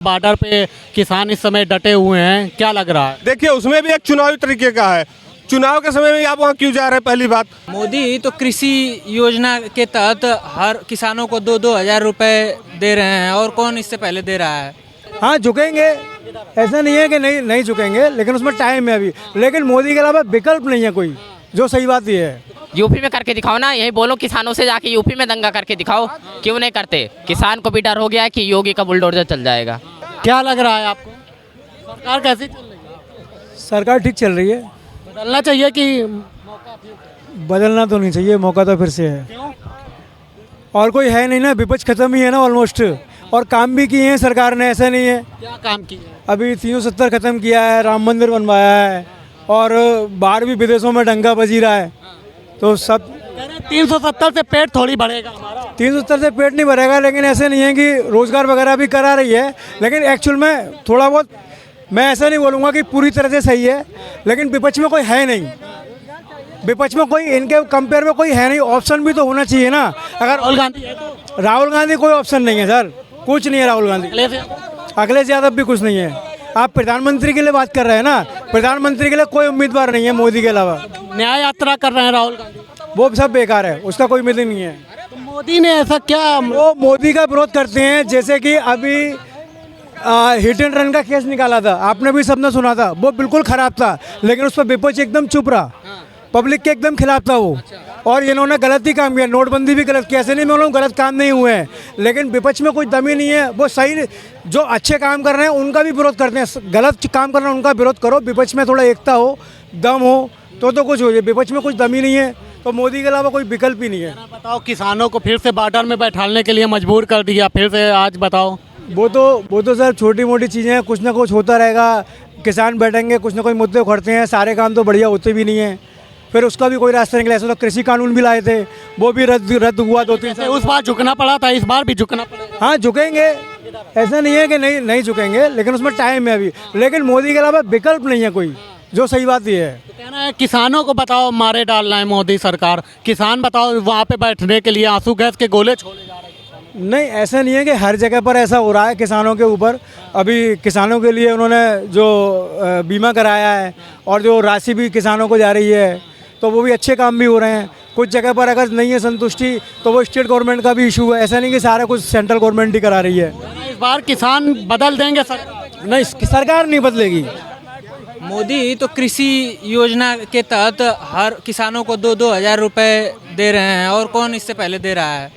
Border पे किसान इस समय डटे हुए हैं, क्या लग रहा है? देखिए उसमें भी एक चुनावी तरीके का है। चुनाव के समय में आप वहाँ क्यों जा रहे हैं? पहली बात, मोदी तो कृषि योजना के तहत हर किसानों को 2-2 हज़ार रुपए दे रहे हैं, और कौन इससे पहले दे रहा है? हाँ झुकेंगे, ऐसा नहीं है कि नहीं झुकेंगे, लेकिन उसमें टाइम है अभी। लेकिन मोदी के अलावा विकल्प नहीं है कोई, जो सही बात ये है। यूपी में करके दिखाओ ना, यही बोलो किसानों से जाके यूपी में दंगा करके दिखाओ। क्यों नहीं करते? किसान को भी डर हो गया है कि योगी का बुलडोजर चल जाएगा। क्या लग रहा है आपको, सरकार कैसी चल रही है? सरकार ठीक चल रही है। बदलना चाहिए कि बदलना तो नहीं चाहिए, मौका तो फिर से है। और कोई है नहीं ना, विपक्ष खत्म ही है ना ऑलमोस्ट। और काम भी किए हैं सरकार ने, ऐसा नहीं है। क्या काम किया? अभी 370 खत्म किया है, राम मंदिर बनवाया है, और बाहर भी विदेशों में डंगा बजी रहा है। तो सब 370 से पेट थोड़ी बढ़ेगा हमारा। 370 से पेट नहीं भरेगा, लेकिन ऐसे नहीं है कि रोजगार वगैरह भी करा रही है। लेकिन एक्चुअल में थोड़ा बहुत, मैं ऐसा नहीं बोलूँगा कि पूरी तरह से सही है, लेकिन विपक्ष में कोई है नहीं। विपक्ष में कोई इनके कंपेयर में कोई है नहीं। ऑप्शन भी तो होना चाहिए ना। अगर राहुल गांधी है तो राहुल गांधी कोई ऑप्शन नहीं है सर, कुछ नहीं है राहुल गांधी। अखिलेश यादव भी कुछ नहीं है। आप प्रधानमंत्री के लिए बात कर रहे हैं ना, प्रधानमंत्री के लिए कोई उम्मीदवार नहीं है मोदी के अलावा। न्याय यात्रा कर रहे हैं राहुल गांधी, वो सब बेकार है, उसका कोई उम्मीद नहीं है। तो मोदी ने ऐसा क्या? वो मोदी का विरोध करते हैं, जैसे कि अभी हिट एंड रन का केस निकाला था, आपने भी सबने सुना था। वो बिल्कुल खराब था, लेकिन उस पर विपक्ष एकदम चुप रहा, पब्लिक के एकदम खिलाफ था वो। और इन्होंने गलत ही काम किया, नोटबंदी भी गलत किया। ऐसे नहीं, मैं गलत काम नहीं हुए हैं, लेकिन विपक्ष में कोई दमी नहीं है। वो सही, जो अच्छे काम कर रहे हैं उनका भी विरोध करते हैं, गलत काम कर रहे हैं उनका विरोध करो। विपक्ष में थोड़ा एकता हो, दम हो, तो कुछ हो जाए। विपक्ष में कुछ दमी नहीं है, तो मोदी के अलावा कोई विकल्प ही नहीं है। बताओ, किसानों को फिर से बॉर्डर में बैठाने के लिए मजबूर कर दिया, फिर से आज बताओ। वो तो सर छोटी मोटी चीज़ें हैं, कुछ ना कुछ होता रहेगा। किसान बैठेंगे, कुछ ना कुछ मुद्दे उखड़ते हैं, सारे काम तो बढ़िया होते भी नहीं हैं। फिर उसका भी कोई रास्ता निकला। ऐसा तो कृषि कानून भी लाए थे, वो भी रद्द हुआ 2-3 साल। उस बार झुकना पड़ा था, इस बार भी झुकना पड़ेगा। हाँ झुकेंगे, ऐसा नहीं है कि नहीं झुकेंगे, लेकिन उसमें टाइम है अभी। लेकिन मोदी के अलावा विकल्प नहीं है कोई, जो सही बात ये है। तो कहना है किसानों को बताओ मारे डालना है मोदी सरकार, किसान बताओ वहाँ पे बैठने के लिए आंसू गैस के गोले छोड़े जा रहे हैं। नहीं, ऐसा नहीं है कि हर जगह पर ऐसा हो रहा है किसानों के ऊपर। अभी किसानों के लिए उन्होंने जो बीमा कराया है, और जो राशि भी किसानों को जा रही है, तो वो भी अच्छे काम भी हो रहे हैं। कुछ जगह पर अगर नहीं है संतुष्टि, तो वो स्टेट गवर्नमेंट का भी इशू है। ऐसा नहीं कि सारा कुछ सेंट्रल गवर्नमेंट ही करा रही है। इस बार किसान बदल देंगे सरकार? नहीं, सरकार नहीं बदलेगी। मोदी तो कृषि योजना के तहत हर किसानों को 2-2 हज़ार रुपए दे रहे हैं, और कौन इससे पहले दे रहा है?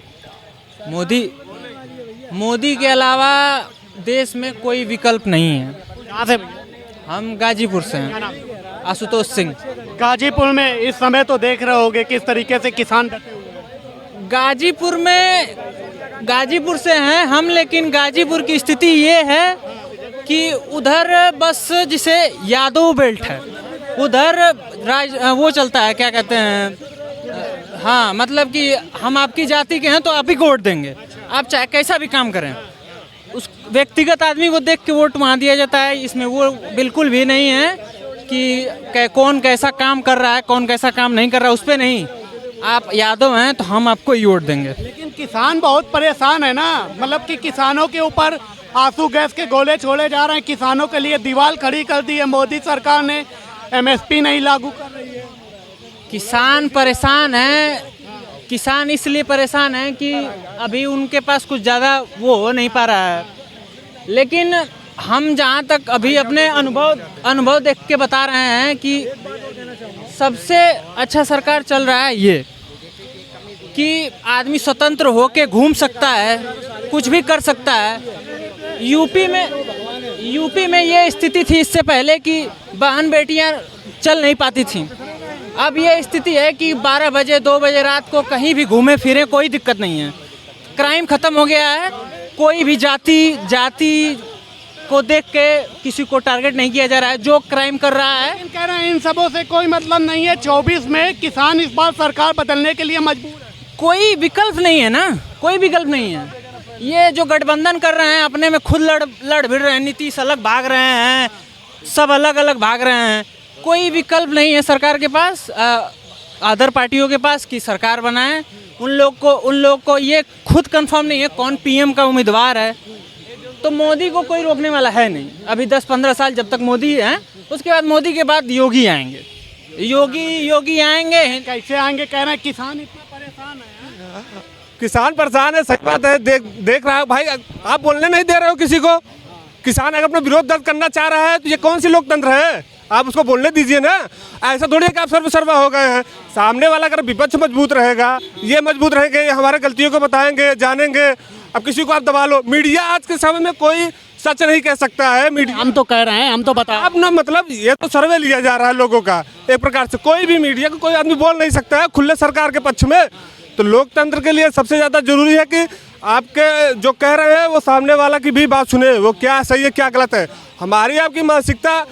मोदी के अलावा देश में कोई विकल्प नहीं है। कहाँ से? हम गाजीपुर से हैं, आशुतोष सिंह। गाजीपुर में इस समय तो देख रहे होगे किस तरीके से किसान डटे हुए हैं। गाजीपुर से हैं हम, लेकिन गाजीपुर की स्थिति ये है कि उधर बस जिसे यादव बेल्ट है, उधर वो चलता है, क्या कहते हैं, हाँ मतलब कि हम आपकी जाति के हैं तो आप ही को वोट देंगे, आप चाहे कैसा भी काम करें। उस व्यक्तिगत आदमी को देख के वोट वहाँ दिया जाता है। इसमें वो बिल्कुल भी नहीं है कि कौन कैसा काम कर रहा है, कौन कैसा काम नहीं कर रहा है, उस पर नहीं। आप यादव हैं तो हम आपको ही वोट देंगे। लेकिन किसान बहुत परेशान है ना, मतलब कि किसानों के ऊपर आंसू गैस के गोले छोड़े जा रहे हैं। किसानों के लिए दीवार खड़ी कर दी है मोदी सरकार ने, MSP नहीं लागू कर रही है। किसान परेशान है। किसान इसलिए परेशान है कि अभी उनके पास कुछ ज़्यादा वो हो नहीं पा रहा है। लेकिन हम जहाँ तक अभी अपने अनुभव देख के बता रहे हैं कि सबसे अच्छा सरकार चल रहा है ये, कि आदमी स्वतंत्र होके घूम सकता है, कुछ भी कर सकता है। यूपी में ये स्थिति थी इससे पहले कि बहन बेटियां चल नहीं पाती थीं। अब ये स्थिति है कि 12 बजे 2 बजे रात को कहीं भी घूमे फिरे, कोई दिक्कत नहीं है। क्राइम खत्म हो गया है, कोई भी जाति को देख के किसी को टारगेट नहीं किया जा रहा है जो क्राइम कर रहा है। कह रहे हैं इन सबों से कोई मतलब नहीं है। 24 में किसान इस बार सरकार बदलने के लिए मजबूर है। कोई विकल्प नहीं है ना, कोई विकल्प नहीं है। ये जो गठबंधन कर रहे हैं, अपने में खुद लड़ भिड़ रहे हैं, नीतीश अलग भाग रहे हैं, सब अलग अलग भाग रहे हैं। कोई विकल्प नहीं है सरकार के पास, अदर पार्टियों के पास कि सरकार बनाए। उन लोग को ये खुद कंफर्म नहीं है कौन PM का उम्मीदवार है। तो मोदी को कोई रोकने वाला है नहीं। अभी 10-15 साल जब तक मोदी है, उसके बाद मोदी के बाद योगी आएंगे, योगी आएंगे। कैसे आएंगे? कह रहे हैं किसान इतना परेशान है। किसान परेशान है, सही बात है। देख रहा है भाई, आप बोलने नहीं दे रहे हो किसी को। किसान अगर अपना विरोध दर्ज करना चाह रहा है तो ये कौन सी लोकतंत्र है? आप उसको बोलने दीजिए ना। ऐसा थोड़ी है कि आप सर्वसर्वा हो गए हैं। सामने वाला अगर विपक्ष मजबूत रहेगा, ये मजबूत रहेंगे, ये हमारे गलतियों को बताएंगे, जानेंगे। अब किसी को आप दबा लो। मीडिया आज के समय में कोई सच नहीं कह सकता है। मीडिया हम तो कह रहे हैं, हम तो बता अब ना, मतलब ये तो सर्वे लिया जा रहा है लोगों का एक प्रकार से। कोई भी मीडिया को कोई आदमी बोल नहीं सकता है खुले सरकार के पक्ष में। तो लोकतंत्र के लिए सबसे ज़्यादा जरूरी है कि आपके जो कह रहे हैं वो सामने वाला की भी बात सुने, वो क्या सही है क्या गलत है। हमारी आपकी मानसिकता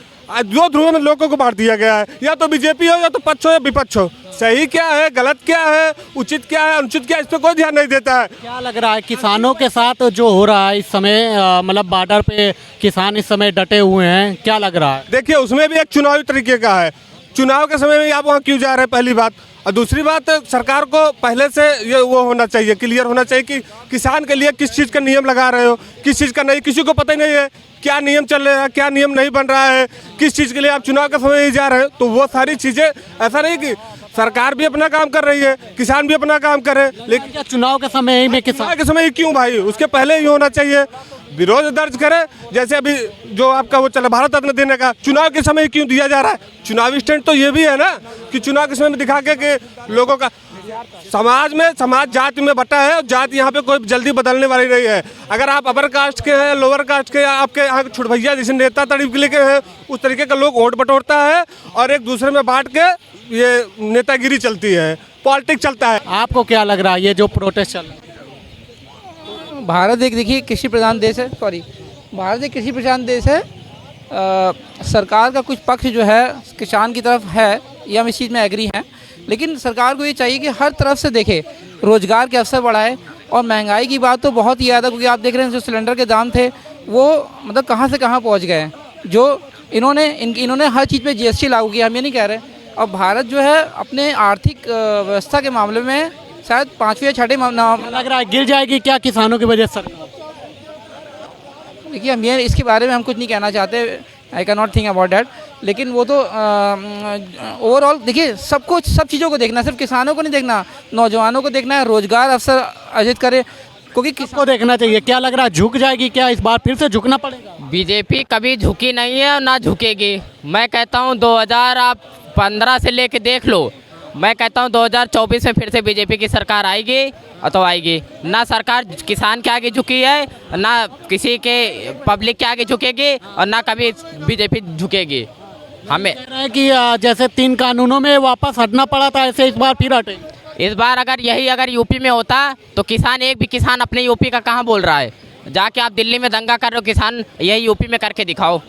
दो ध्रुव में लोगों को बांट दिया गया है, या तो बीजेपी हो, या तो पक्ष हो, या विपक्ष हो। सही क्या है, गलत क्या है, उचित क्या है, अनुचित क्या है, इस पर कोई ध्यान नहीं देता है। क्या लग रहा है किसानों के साथ जो हो रहा है इस समय, मतलब बॉर्डर पे किसान इस समय डटे हुए हैं, क्या लग रहा है? देखिए, उसमें भी एक चुनावी तरीके का है। चुनाव के समय में आप वहाँ क्यों जा रहे हैं, पहली बात। और दूसरी बात, सरकार को पहले से ये वो होना चाहिए, क्लियर होना चाहिए कि किसान के लिए किस चीज़ का नियम लगा रहे हो, किस चीज़ का नहीं। किसी को पता ही नहीं है क्या नियम चल रहा है, क्या नियम नहीं बन रहा है, किस चीज़ के लिए आप चुनाव के समय ही जा रहे हो। तो वो सारी चीज़ें, ऐसा नहीं कि सरकार भी अपना काम कर रही है, किसान भी अपना काम करे, लेकिन क्या चुनाव के समय ही में चुनाव के समय ही क्यों भाई? उसके पहले ही होना चाहिए। विरोध दर्ज करे, जैसे अभी जो आपका वो चला भारत रत्न देने का, चुनाव के समय क्यों दिया जा रहा है? चुनावी स्टैंड तो ये भी है ना कि चुनाव के समय में दिखा के कि लोगों का समाज जाति में बटा है, और जाति यहाँ पे कोई जल्दी बदलने वाली नहीं है। अगर आप अपर कास्ट के हैं, लोअर कास्ट के, आपके यहाँ छुटभैया जैसे नेता तरीके के हैं, उस तरीके का लोग वोट बटोरता है और एक दूसरे में बांट के ये नेतागिरी चलती है, पॉलिटिक्स चलता है। आपको क्या लग रहा है ये जो प्रोटेस्ट चल रहा है? भारत एक, देखिए, कृषि प्रधान देश है। भारत एक कृषि प्रधान देश है। सरकार का कुछ पक्ष जो है किसान की तरफ है, ये हम इस चीज़ में एग्री हैं। लेकिन सरकार को ये चाहिए कि हर तरफ से देखे, रोज़गार के अवसर बढ़ाए। और महंगाई की बात तो बहुत ही ज़्यादा, क्योंकि आप देख रहे हैं जो सिलेंडर के दाम थे वो मतलब कहाँ से कहाँ पहुँच गए हैं। जो इन्होंने हर चीज़ पे GST लागू किया, हम ये नहीं कह रहे। और भारत जो है अपने आर्थिक व्यवस्था के मामले में शायद 5वें या 6ठे लग रहा है गिर जाएगी क्या किसानों की वजह से? देखिए, हम ये इसके बारे में हम कुछ नहीं कहना चाहते, I can not think about that. लेकिन वो तो ओवरऑल देखिए, सब चीज़ों को देखना, सिर्फ किसानों को नहीं देखना, नौजवानों को देखना है, रोजगार अवसर अर्जित करे, क्योंकि किसको देखना चाहिए? क्या लग रहा है झुक जाएगी क्या? इस बार फिर से झुकना पड़ेगा? बीजेपी कभी झुकी नहीं है और ना झुकेगी। मैं कहता हूँ 2015 से लेके देख लो, मैं कहता हूँ 2024 में फिर से बीजेपी की सरकार आएगी तो आएगी। ना सरकार किसान के आगे झुकी है, ना किसी के पब्लिक के आगे झुकेगी, और ना कभी बीजेपी झुकेगी। हमें कह रहे हैं कि जैसे 3 कानूनों में वापस हटना पड़ा था, ऐसे इस बार फिर हटे। इस बार अगर यूपी में होता तो किसान, एक भी किसान अपने यूपी का कहाँ बोल रहा है? जाके आप दिल्ली में दंगा कर रहे हो, किसान यही यूपी में करके दिखाओ,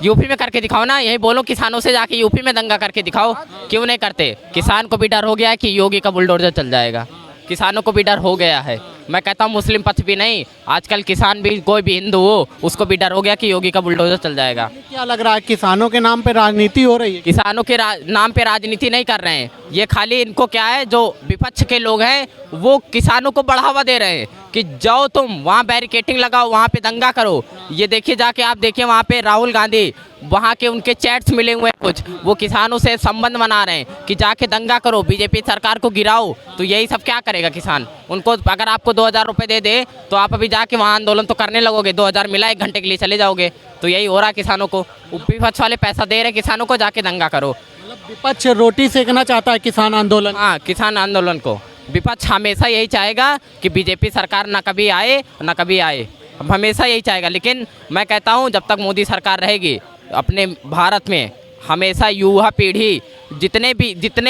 यूपी में करके दिखाओ ना। यही बोलो किसानों से जाके यूपी में दंगा करके दिखाओ। क्यों नहीं करते? किसान को भी डर हो गया है कि योगी का बुलडोजर चल जाएगा। किसानों को भी डर हो गया है। मैं कहता हूँ मुस्लिम पक्ष भी नहीं, आजकल किसान भी, कोई भी हिंदू हो, उसको भी डर हो गया कि योगी का बुलडोजर चल जाएगा। क्या लग रहा है किसानों के नाम पे राजनीति हो रही है? किसानों के नाम पे राजनीति नहीं कर रहे हैं ये, खाली इनको क्या है, जो विपक्ष के लोग हैं वो किसानों को बढ़ावा दे रहे हैं कि जाओ तुम वहाँ बैरिकेटिंग लगाओ, वहाँ पे दंगा करो। ये देखिए, जाके आप देखिए वहाँ पे राहुल गांधी, वहाँ के उनके चैट्स मिले हुए हैं कुछ, वो किसानों से संबंध बना रहे हैं कि जाके दंगा करो, बीजेपी सरकार को गिराओ। तो यही सब क्या करेगा किसान? उनको अगर आपको 2000 रुपये दे दे तो आप अभी जाके वहाँ आंदोलन तो करने लगोगे। 2000 मिला, 1 घंटे के लिए चले जाओगे। तो यही हो रहा है किसानों को। विपक्ष वाले पैसा दे रहे किसानों को, जाके दंगा करो। विपक्ष रोटी सेकना चाहता है किसान आंदोलन। हाँ, किसान आंदोलन को विपक्ष हमेशा यही चाहेगा कि बीजेपी सरकार ना कभी आए ना कभी आए, हमेशा यही चाहेगा। लेकिन मैं कहता हूँ जब तक मोदी सरकार रहेगी अपने भारत में, हमेशा युवा पीढ़ी, जितने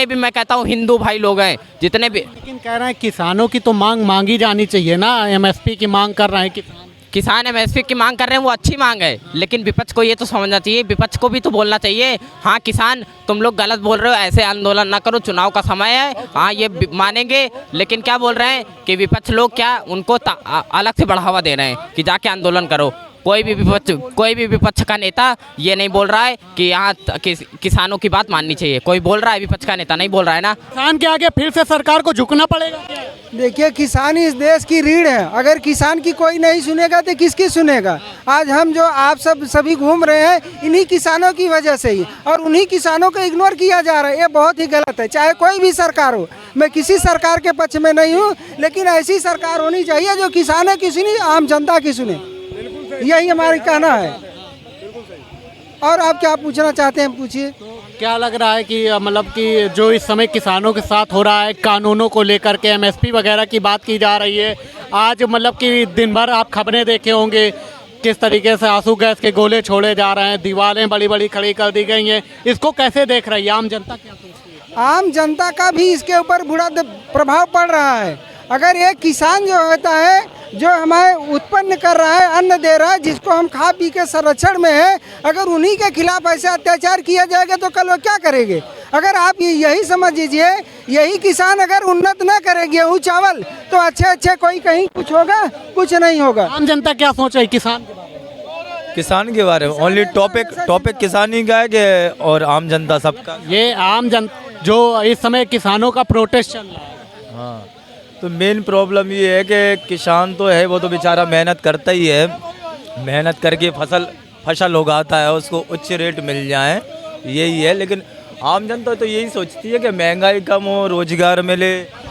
भी मैं कहता हूँ हिंदू भाई लोग हैं, जितने भी। लेकिन कह रहे हैं किसानों की तो मांग मांगी जानी चाहिए ना। MSP की मांग कर रहे हैं किसान MSP की मांग कर रहे हैं, वो अच्छी मांग है। लेकिन विपक्ष को ये तो समझना चाहिए, विपक्ष को भी तो बोलना चाहिए, हाँ किसान तुम लोग गलत बोल रहे हो, ऐसे आंदोलन ना करो, चुनाव का समय है। हाँ, ये मानेंगे। लेकिन क्या बोल रहे हैं कि विपक्ष लोग क्या उनको अलग से बढ़ावा दे रहे हैं कि जाके आंदोलन करो। कोई भी विपक्ष का नेता ये नहीं बोल रहा है कि यहाँ किसानों की बात माननी चाहिए। कोई बोल रहा है, विपक्ष का नेता नहीं बोल रहा है ना। किसान के आगे फिर से सरकार को झुकना पड़ेगा। देखिए, किसान इस देश की रीढ़ है। अगर किसान की कोई नहीं सुनेगा तो किसकी सुनेगा? आज हम जो आप सभी घूम रहे हैं इन्हीं किसानों की वजह से ही, और उन्हीं किसानों को इग्नोर किया जा रहा है। ये बहुत ही गलत है। चाहे कोई भी सरकार हो, मैं किसी सरकार के पक्ष में नहीं हूँ, लेकिन ऐसी सरकार होनी चाहिए जो किसान की सुने, आम जनता की सुने। यही हमारी कहना है। और आप क्या पूछना चाहते हैं, पूछिए। क्या लग रहा है कि मतलब कि जो इस समय किसानों के साथ हो रहा है, कानूनों को लेकर के एमएसपी वगैरह की बात की जा रही है, आज मतलब कि दिन भर आप खबरें देखे होंगे किस तरीके से आंसू गैस के गोले छोड़े जा रहे हैं, दीवारें बड़ी बड़ी खड़ी कर दी गई हैं, इसको कैसे देख रही है आम जनता? क्या सोचती है? आम जनता का भी इसके ऊपर बुरा प्रभाव पड़ रहा है। अगर एक किसान जो होता है, जो हमें उत्पन्न कर रहा है, अन्न दे रहा है, जिसको हम खा पी के संरक्षण में है, अगर उन्हीं के खिलाफ ऐसे अत्याचार किया जाएगा तो कल वो क्या करेंगे? अगर आप यही समझ लीजिए, यही किसान अगर उन्नत न करे गेहूँ चावल, तो अच्छे कोई कहीं कुछ होगा? कुछ नहीं होगा। आम जनता क्या सोच रही किसान? किसान के बारे में ओनली टॉपिक किसानी का है कि और आम जनता सबका? ये आम जन जो इस समय किसानों का प्रोटेस्ट चल रहा है। हाँ, तो मेन प्रॉब्लम ये है कि किसान तो है, वो तो बेचारा मेहनत करता ही है, मेहनत करके फसल उगाता है, उसको उच्च रेट मिल जाए, यही है। लेकिन आम जनता तो यही सोचती है कि महंगाई कम हो, रोजगार मिले,